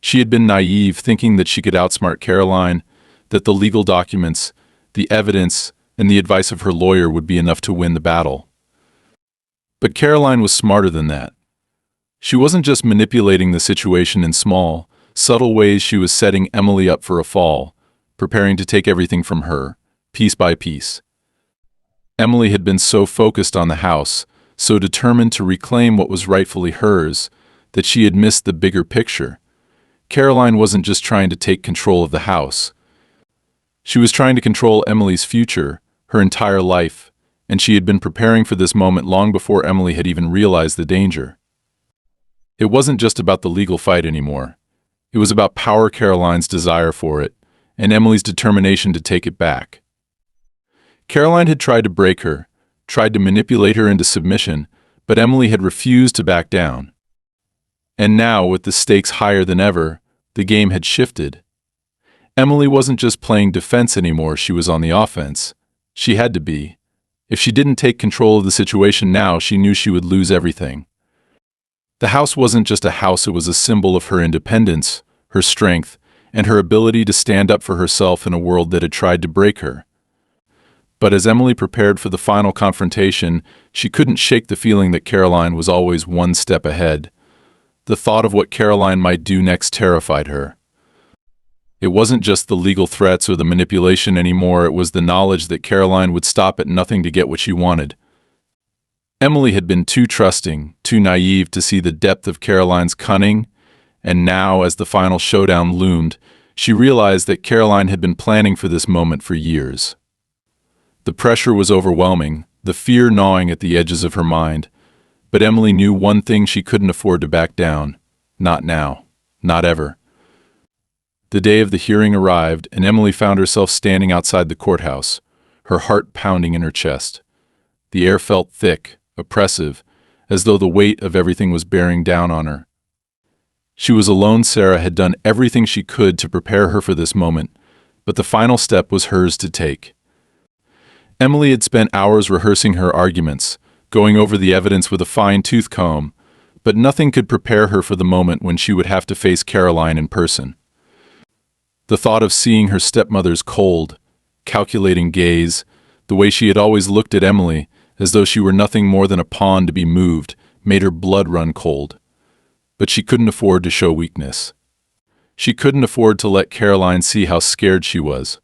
She had been naive, thinking that she could outsmart Caroline, that the legal documents, the evidence, and the advice of her lawyer would be enough to win the battle. But Caroline was smarter than that. She wasn't just manipulating the situation in small, subtle ways. She was setting Emily up for a fall, preparing to take everything from her, piece by piece. Emily had been so focused on the house, so determined to reclaim what was rightfully hers, that she had missed the bigger picture. Caroline wasn't just trying to take control of the house. She was trying to control Emily's future, her entire life, and she had been preparing for this moment long before Emily had even realized the danger. It wasn't just about the legal fight anymore. It was about power, Caroline's desire for it, and Emily's determination to take it back. Caroline had tried to break her, tried to manipulate her into submission, but Emily had refused to back down. And now, with the stakes higher than ever, the game had shifted. Emily wasn't just playing defense anymore, she was on the offense. She had to be. If she didn't take control of the situation now, she knew she would lose everything. The house wasn't just a house, it was a symbol of her independence, her strength, and her ability to stand up for herself in a world that had tried to break her. But as Emily prepared for the final confrontation, she couldn't shake the feeling that Caroline was always one step ahead. The thought of what Caroline might do next terrified her. It wasn't just the legal threats or the manipulation anymore, it was the knowledge that Caroline would stop at nothing to get what she wanted. Emily had been too trusting, too naive to see the depth of Caroline's cunning, and now, as the final showdown loomed, she realized that Caroline had been planning for this moment for years. The pressure was overwhelming, the fear gnawing at the edges of her mind, but Emily knew one thing: she couldn't afford to back down. Not now. Not ever. The day of the hearing arrived, and Emily found herself standing outside the courthouse, her heart pounding in her chest. The air felt thick, oppressive, as though the weight of everything was bearing down on her. She was alone. Sarah had done everything she could to prepare her for this moment, but the final step was hers to take. Emily had spent hours rehearsing her arguments, going over the evidence with a fine-tooth comb, but nothing could prepare her for the moment when she would have to face Caroline in person. The thought of seeing her stepmother's cold, calculating gaze, the way she had always looked at Emily, as though she were nothing more than a pawn to be moved, made her blood run cold. But she couldn't afford to show weakness. She couldn't afford to let Caroline see how scared she was.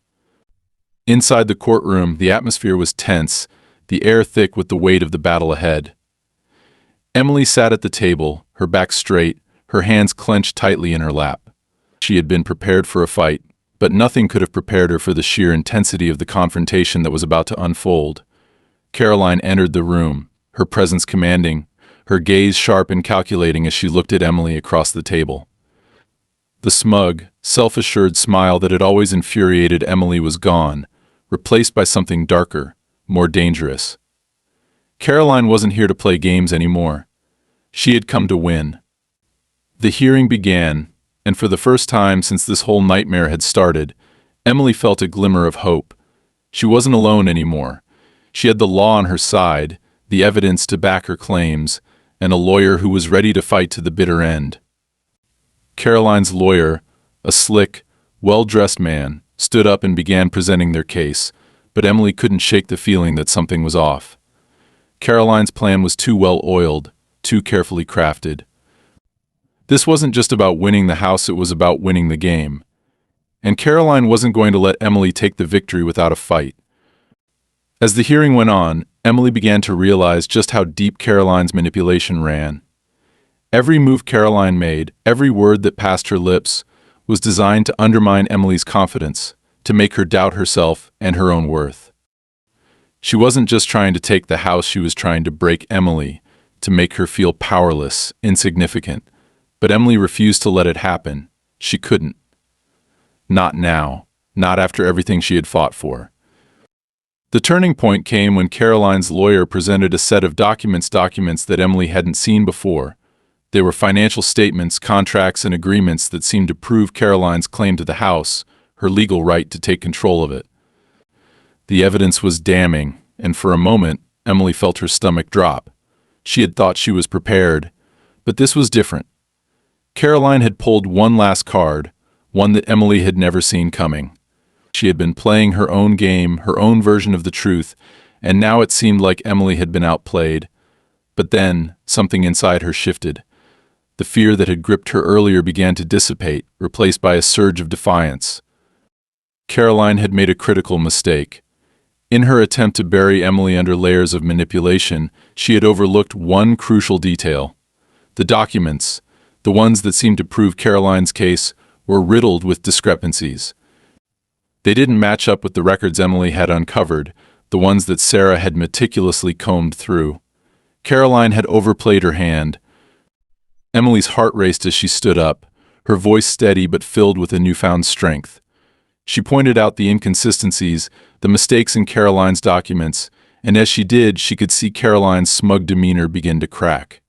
Inside the courtroom, the atmosphere was tense, the air thick with the weight of the battle ahead. Emily sat at the table, her back straight, her hands clenched tightly in her lap. She had been prepared for a fight, but nothing could have prepared her for the sheer intensity of the confrontation that was about to unfold. Caroline entered the room, her presence commanding, her gaze sharp and calculating as she looked at Emily across the table. The smug, self-assured smile that had always infuriated Emily was gone, replaced by something darker, more dangerous. Caroline wasn't here to play games anymore. She had come to win. The hearing began, and for the first time since this whole nightmare had started, Emily felt a glimmer of hope. She wasn't alone anymore. She had the law on her side, the evidence to back her claims, and a lawyer who was ready to fight to the bitter end. Caroline's lawyer, a slick, well-dressed man, stood up and began presenting their case, but Emily couldn't shake the feeling that something was off. Caroline's plan was too well-oiled, too carefully crafted. This wasn't just about winning the house, it was about winning the game. And Caroline wasn't going to let Emily take the victory without a fight. As the hearing went on, Emily began to realize just how deep Caroline's manipulation ran. Every move Caroline made, every word that passed her lips, was designed to undermine Emily's confidence, to make her doubt herself and her own worth. She wasn't just trying to take the house, she was trying to break Emily, to make her feel powerless, insignificant. But Emily refused to let it happen. She couldn't. Not now. Not after everything she had fought for. The turning point came when Caroline's lawyer presented a set of documents that Emily hadn't seen before. They were financial statements, contracts, and agreements that seemed to prove Caroline's claim to the house, her legal right to take control of it. The evidence was damning, and for a moment, Emily felt her stomach drop. She had thought she was prepared, but this was different. Caroline had pulled one last card, one that Emily had never seen coming. She had been playing her own game, her own version of the truth, and now it seemed like Emily had been outplayed. But then, something inside her shifted. The fear that had gripped her earlier began to dissipate, replaced by a surge of defiance. Caroline had made a critical mistake. In her attempt to bury Emily under layers of manipulation, she had overlooked one crucial detail. The documents, the ones that seemed to prove Caroline's case, were riddled with discrepancies. They didn't match up with the records Emily had uncovered, the ones that Sarah had meticulously combed through. Caroline had overplayed her hand. Emily's heart raced as she stood up, her voice steady but filled with a newfound strength. She pointed out the inconsistencies, the mistakes in Caroline's documents, and as she did, she could see Caroline's smug demeanor begin to crack.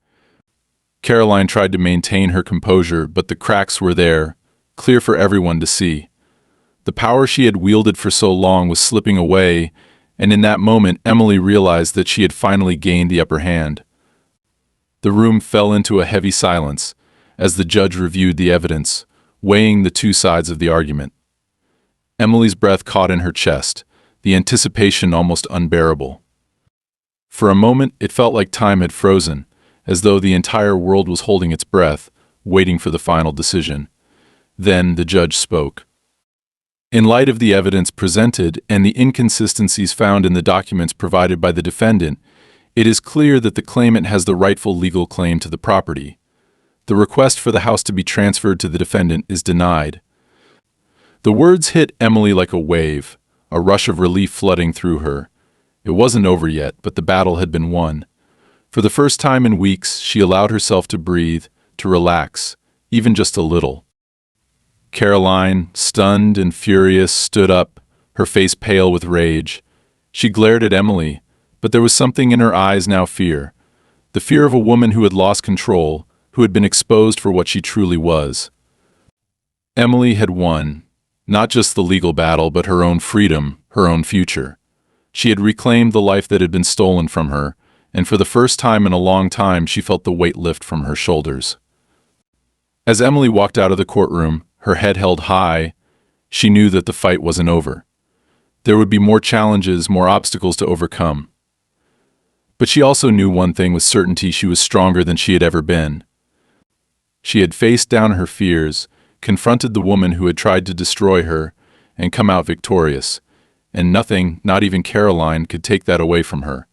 Caroline tried to maintain her composure, but the cracks were there, clear for everyone to see. The power she had wielded for so long was slipping away, and in that moment Emily realized that she had finally gained the upper hand. The room fell into a heavy silence as the judge reviewed the evidence, weighing the two sides of the argument. Emily's breath caught in her chest, the anticipation almost unbearable. For a moment it felt like time had frozen, as though the entire world was holding its breath, waiting for the final decision. Then the judge spoke. In light of the evidence presented and the inconsistencies found in the documents provided by the defendant, it is clear that the claimant has the rightful legal claim to the property. The request for the house to be transferred to the defendant is denied. The words hit Emily like a wave, a rush of relief flooding through her. It wasn't over yet, but the battle had been won. For the first time in weeks, she allowed herself to breathe, to relax, even just a little. Caroline, stunned and furious, stood up, her face pale with rage. She glared at Emily, but there was something in her eyes now fear. The fear of a woman who had lost control, who had been exposed for what she truly was. Emily had won, not just the legal battle, but her own freedom, her own future. She had reclaimed the life that had been stolen from her, and for the first time in a long time she felt the weight lift from her shoulders. As Emily walked out of the courtroom, her head held high, she knew that the fight wasn't over. There would be more challenges, more obstacles to overcome. But she also knew one thing with certainty: she was stronger than she had ever been. She had faced down her fears, confronted the woman who had tried to destroy her, and come out victorious, and nothing, not even Caroline, could take that away from her.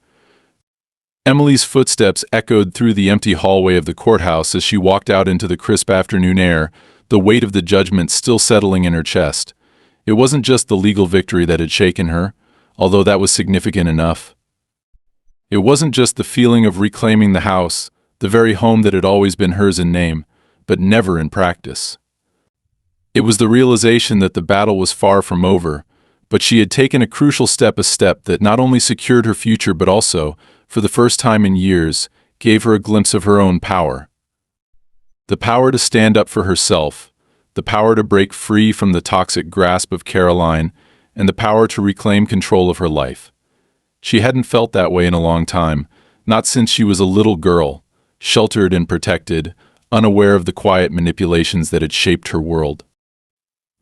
Emily's footsteps echoed through the empty hallway of the courthouse as she walked out into the crisp afternoon air, the weight of the judgment still settling in her chest. It wasn't just the legal victory that had shaken her, although that was significant enough. It wasn't just the feeling of reclaiming the house, the very home that had always been hers in name, but never in practice. It was the realization that the battle was far from over, but she had taken a crucial step, a step that not only secured her future but also, for the first time in years, gave her a glimpse of her own power. The power to stand up for herself, the power to break free from the toxic grasp of Caroline, and the power to reclaim control of her life. She hadn't felt that way in a long time, not since she was a little girl, sheltered and protected, unaware of the quiet manipulations that had shaped her world.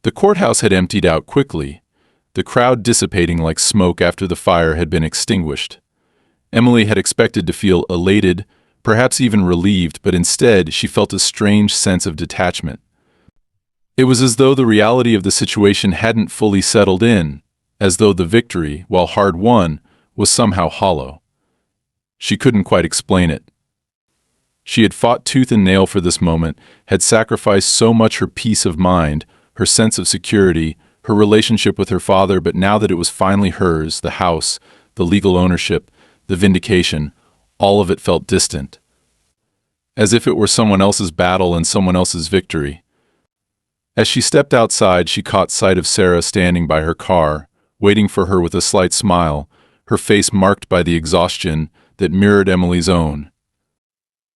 The courthouse had emptied out quickly, the crowd dissipating like smoke after the fire had been extinguished. Emily had expected to feel elated, perhaps even relieved, but instead she felt a strange sense of detachment. It was as though the reality of the situation hadn't fully settled in, as though the victory, while hard won, was somehow hollow. She couldn't quite explain it. She had fought tooth and nail for this moment, had sacrificed so much: her peace of mind, her sense of security, her relationship with her father, but now that it was finally hers, the house, the legal ownership, the vindication, all of it felt distant. As if it were someone else's battle and someone else's victory. As she stepped outside, she caught sight of Sarah standing by her car, waiting for her with a slight smile, her face marked by the exhaustion that mirrored Emily's own.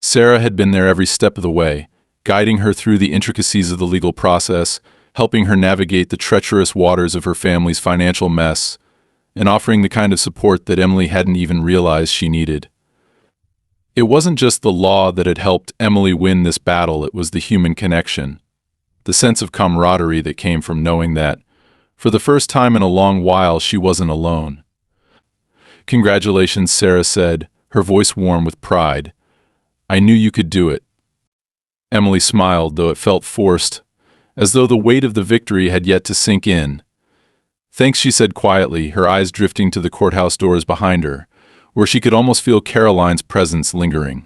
Sarah had been there every step of the way, guiding her through the intricacies of the legal process, helping her navigate the treacherous waters of her family's financial mess, and offering the kind of support that Emily hadn't even realized she needed. It wasn't just the law that had helped Emily win this battle, it was the human connection, the sense of camaraderie that came from knowing that, for the first time in a long while, she wasn't alone. "Congratulations," Sarah said, her voice warm with pride. "I knew you could do it." Emily smiled, though it felt forced, as though the weight of the victory had yet to sink in. "Thanks," she said quietly, her eyes drifting to the courthouse doors behind her, where she could almost feel Caroline's presence lingering.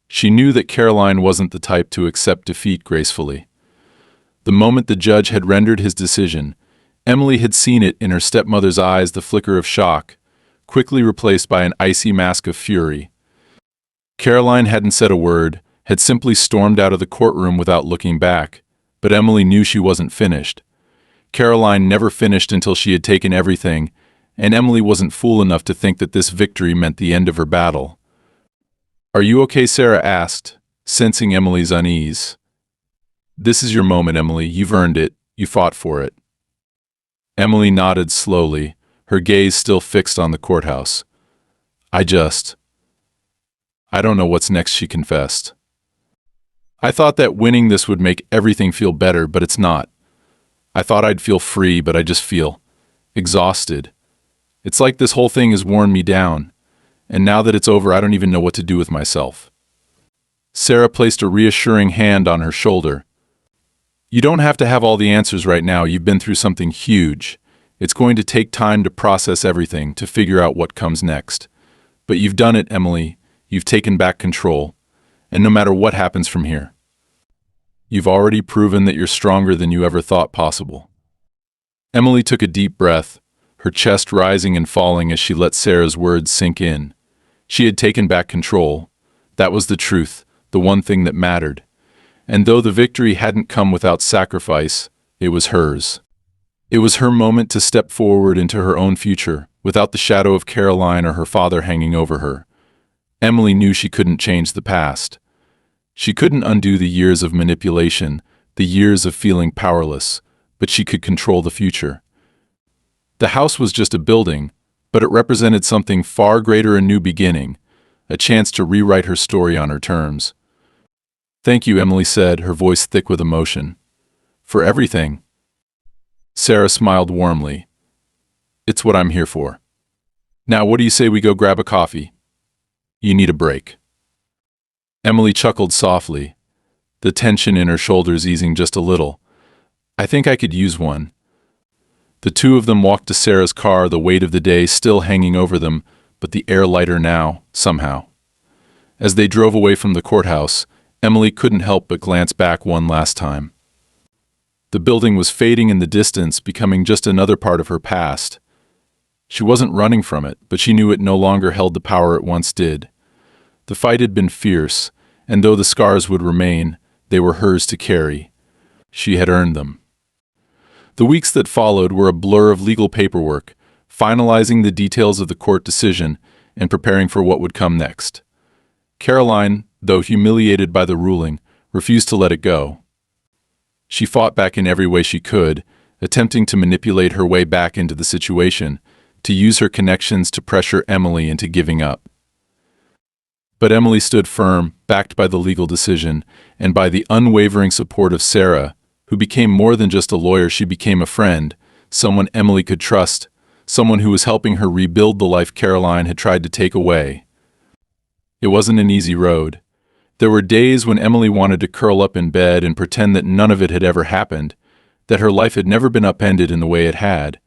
She knew that Caroline wasn't the type to accept defeat gracefully. The moment the judge had rendered his decision, Emily had seen it in her stepmother's eyes, the flicker of shock, quickly replaced by an icy mask of fury. Caroline hadn't said a word, had simply stormed out of the courtroom without looking back, but Emily knew she wasn't finished. Caroline never finished until she had taken everything, and Emily wasn't fool enough to think that this victory meant the end of her battle. "Are you okay?" Sarah asked, sensing Emily's unease. "This is your moment, Emily. You've earned it. You fought for it." Emily nodded slowly, her gaze still fixed on the courthouse. I don't know what's next," she confessed. "I thought that winning this would make everything feel better, but it's not. I thought I'd feel free, but I just feel exhausted. It's like this whole thing has worn me down, and now that it's over, I don't even know what to do with myself." Sarah placed a reassuring hand on her shoulder. "You don't have to have all the answers right now. You've been through something huge. It's going to take time to process everything, to figure out what comes next. But you've done it, Emily. You've taken back control, and no matter what happens from here, you've already proven that you're stronger than you ever thought possible." Emily took a deep breath, her chest rising and falling as she let Sarah's words sink in. She had taken back control. That was the truth, the one thing that mattered. And though the victory hadn't come without sacrifice, it was hers. It was her moment to step forward into her own future, without the shadow of Caroline or her father hanging over her. Emily knew she couldn't change the past. She couldn't undo the years of manipulation, the years of feeling powerless, but she could control the future. The house was just a building, but it represented something far greater, a new beginning, a chance to rewrite her story on her terms. "Thank you," Emily said, her voice thick with emotion. "For everything." Sarah smiled warmly. "It's what I'm here for. Now, what do you say we go grab a coffee? You need a break." Emily chuckled softly, the tension in her shoulders easing just a little. "I think I could use one." The two of them walked to Sarah's car, the weight of the day still hanging over them, but the air lighter now, somehow. As they drove away from the courthouse, Emily couldn't help but glance back one last time. The building was fading in the distance, becoming just another part of her past. She wasn't running from it, but she knew it no longer held the power it once did. The fight had been fierce, and though the scars would remain, they were hers to carry. She had earned them. The weeks that followed were a blur of legal paperwork, finalizing the details of the court decision and preparing for what would come next. Caroline, though humiliated by the ruling, refused to let it go. She fought back in every way she could, attempting to manipulate her way back into the situation, to use her connections to pressure Emily into giving up. But Emily stood firm, backed by the legal decision, and by the unwavering support of Sarah, who became more than just a lawyer. She became a friend, someone Emily could trust, someone who was helping her rebuild the life Caroline had tried to take away. It wasn't an easy road. There were days when Emily wanted to curl up in bed and pretend that none of it had ever happened, that her life had never been upended in the way it had.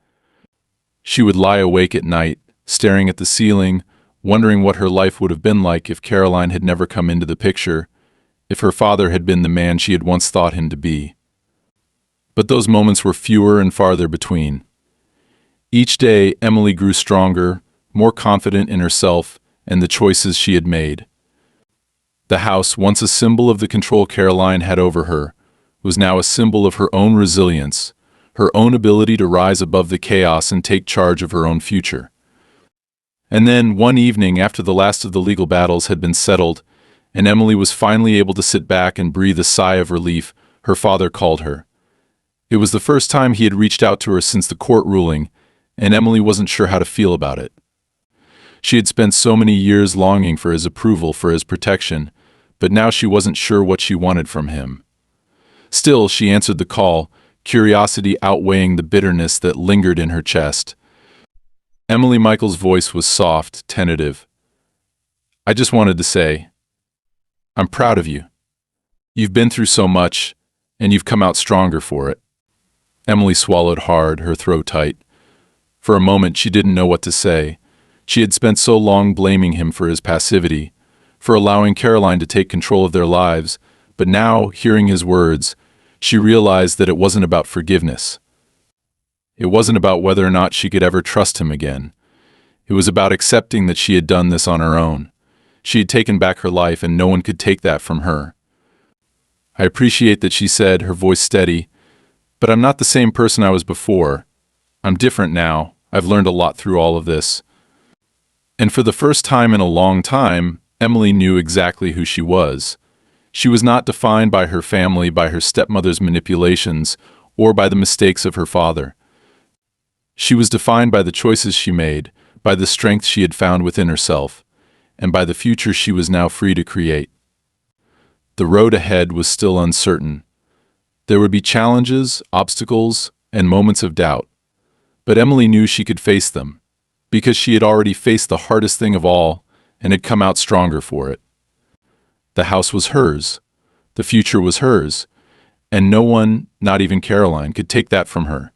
She would lie awake at night, staring at the ceiling, wondering what her life would have been like if Caroline had never come into the picture, if her father had been the man she had once thought him to be. But those moments were fewer and farther between. Each day, Emily grew stronger, more confident in herself and the choices she had made. The house, once a symbol of the control Caroline had over her, was now a symbol of her own resilience, her own ability to rise above the chaos and take charge of her own future. And then, one evening after the last of the legal battles had been settled, and Emily was finally able to sit back and breathe a sigh of relief. Her father called her. It was the first time he had reached out to her since the court ruling, and Emily wasn't sure how to feel about it. She had spent so many years longing for his approval, for his protection, but now she wasn't sure what she wanted from him. Still, she answered the call, curiosity outweighing the bitterness that lingered in her chest. Emily Michael's voice was soft, tentative. "I just wanted to say, I'm proud of you. You've been through so much, and you've come out stronger for it." Emily swallowed hard, her throat tight. For a moment, she didn't know what to say. She had spent so long blaming him for his passivity, for allowing Caroline to take control of their lives, but now, hearing his words, she realized that it wasn't about forgiveness. It wasn't about whether or not she could ever trust him again. It was about accepting that she had done this on her own. She had taken back her life, and no one could take that from her. "I appreciate that," she said, her voice steady, "but I'm not the same person I was before. I'm different now. I've learned a lot through all of this." And for the first time in a long time, Emily knew exactly who she was. She was not defined by her family, by her stepmother's manipulations, or by the mistakes of her father. She was defined by the choices she made, by the strength she had found within herself, and by the future she was now free to create. The road ahead was still uncertain. There would be challenges, obstacles, and moments of doubt. But Emily knew she could face them, because she had already faced the hardest thing of all and had come out stronger for it. The house was hers. The future was hers. And no one, not even Caroline, could take that from her.